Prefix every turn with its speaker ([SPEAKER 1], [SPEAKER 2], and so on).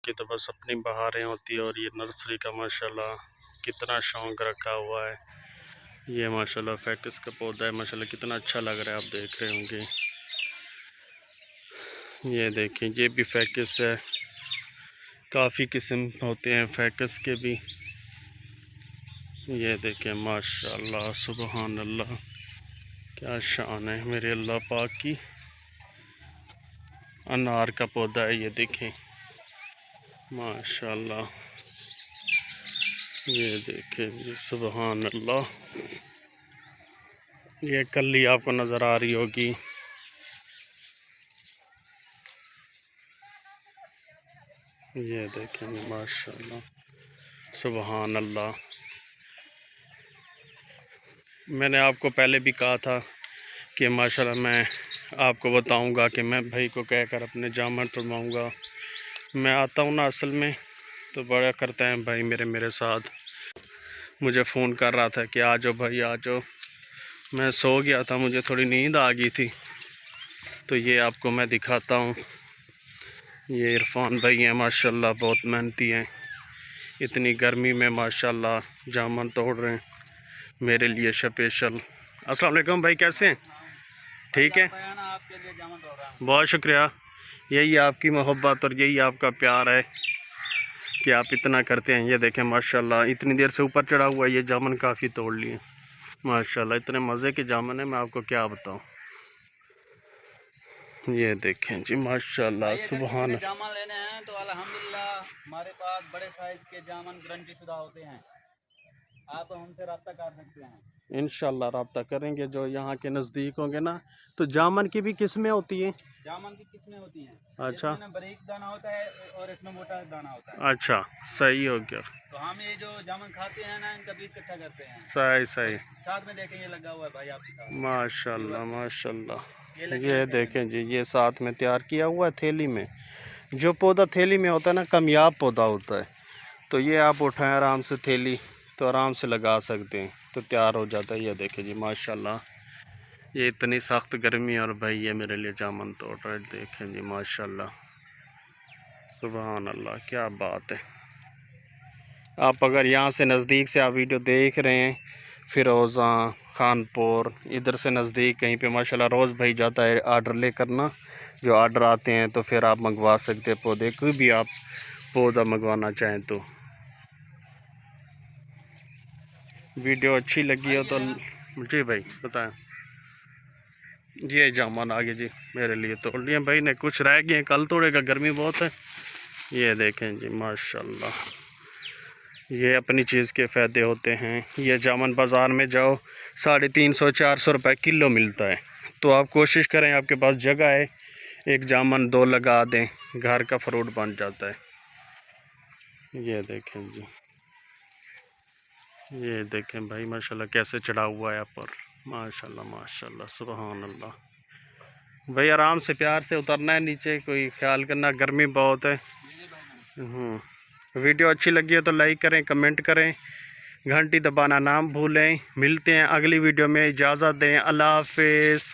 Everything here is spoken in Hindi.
[SPEAKER 1] की तो बस अपनी बहारें होती है। और ये नर्सरी का माशाल्लाह कितना शौक़ रखा हुआ है। ये माशाल्लाह फैकस का पौधा है, माशाल्लाह कितना अच्छा लग रहा है, आप देख रहे होंगे। ये देखें, ये भी फैकस है, काफ़ी किस्म होते हैं फैकस के भी। ये देखें माशाल्लाह सुबहान अल्लाह, क्या शान है मेरे अल्लाह पाक की। अनार का पौधा है, ये देखें माशाल्लाह। ये देखें जी सुबहान अल्लाह, ये कली आपको नज़र आ रही होगी। ये देखें माशाल्लाह सुबहान अल्लाह। मैंने आपको पहले भी कहा था कि माशाल्लाह मैं आपको बताऊंगा कि मैं भाई को कहकर अपने जामन तोड़वाऊंगा। मैं आता हूँ ना असल में तो बड़ा करते हैं भाई मेरे साथ। मुझे फ़ोन कर रहा था कि आ जाओ भाई आ जाओ। मैं सो गया था, मुझे थोड़ी नींद आ गई थी। तो ये आपको मैं दिखाता हूँ। ये इरफान भाई हैं माशाल्लाह, बहुत मेहनती हैं। इतनी गर्मी में माशाल्लाह जामन तोड़ रहे हैं मेरे लिए स्पेशल। अस्सलाम वालेकुम भाई, कैसे हैं? ठीक है,
[SPEAKER 2] आपके लिए जामन तोड़ रहा हूं।
[SPEAKER 1] बहुत शुक्रिया। यही आपकी मोहब्बत और यही आपका प्यार है कि आप इतना करते हैं। ये देखें माशाल्लाह, इतनी देर से ऊपर चढ़ा हुआ है, ये जामन काफ़ी तोड़ लिए माशाल्लाह। इतने मज़े के जामन है, मैं आपको क्या बताऊं। ये देखें जी माशाल्लाह सुबहान।
[SPEAKER 2] जामन लेने हैं तो अल्हम्दुलिल्लाह हमारे पास बड़े साइज के जामन गारंटी शुदा होते हैं। आप हमसे रब्ता कर सकते हैं,
[SPEAKER 1] इंशाल्लाह रब्ता करेंगे। जो यहाँ के नज़दीक होंगे ना, तो जामन की भी किस्में होती हैं।
[SPEAKER 2] जामन की किस्में होती हैं।
[SPEAKER 1] अच्छा,
[SPEAKER 2] इसमें बारीक दाना होता है और इसमें मोटा दाना होता है।
[SPEAKER 1] अच्छा सही हो गया।
[SPEAKER 2] तो हम ये जो जामन खाते हैं ना, इनका बीज इकट्ठा करते हैं।
[SPEAKER 1] सही सही,
[SPEAKER 2] साथ में देखें ये लगा हुआ है भाई आपके साथ
[SPEAKER 1] माशाल्लाह माशाल्लाह।
[SPEAKER 2] ये
[SPEAKER 1] ये देखें जी, ये साथ में तैयार किया हुआ है थैली में। जो पौधा थैली में होता है ना, कामयाब पौधा होता है। तो ये आप उठाएं आराम से थैली, तो आराम से लगा सकते हैं, तो तैयार हो जाता है। ये देखें जी माशाल्लाह, ये इतनी सख्त गर्मी और भाई ये मेरे लिए जामन तोड़ रहा है। देखें जी माशाल्लाह सुभान अल्लाह, क्या बात है। आप अगर यहाँ से नज़दीक से आप वीडियो देख रहे हैं, फिरोज़ा खानपुर इधर से नज़दीक कहीं पे माशाल्लाह रोज़ भाई जाता है आर्डर लेकर ना। जो आर्डर आते हैं तो फिर आप मंगवा सकते हैं पौधे, कोई भी आप पौधा मंगवाना चाहें तो। वीडियो अच्छी लगी हो तो जी भाई बताएं। ये जामन आगे जी मेरे लिए तोड़ लिए भाई ने, कुछ रह गए कल तोड़ेगा, गर्मी बहुत है। ये देखें जी माशाल्लाह, ये अपनी चीज़ के फ़ायदे होते हैं। ये जामन बाज़ार में जाओ 350-400 रुपये किलो मिलता है। तो आप कोशिश करें, आपके पास जगह है, एक जामन 2 लगा दें, घर का फ्रूट बन जाता है। ये देखें जी, ये देखें भाई माशाल्लाह कैसे चढ़ा हुआ है यहाँ पर। माशाल्लाह माशाल्लाह सुभान अल्लाह। भाई आराम से प्यार से उतरना है नीचे, कोई ख्याल करना, गर्मी बहुत है। वीडियो अच्छी लगी है तो लाइक करें, कमेंट करें, घंटी दबाना ना भूलें। मिलते हैं अगली वीडियो में, इजाज़त दें, अल्लाह हाफिज़।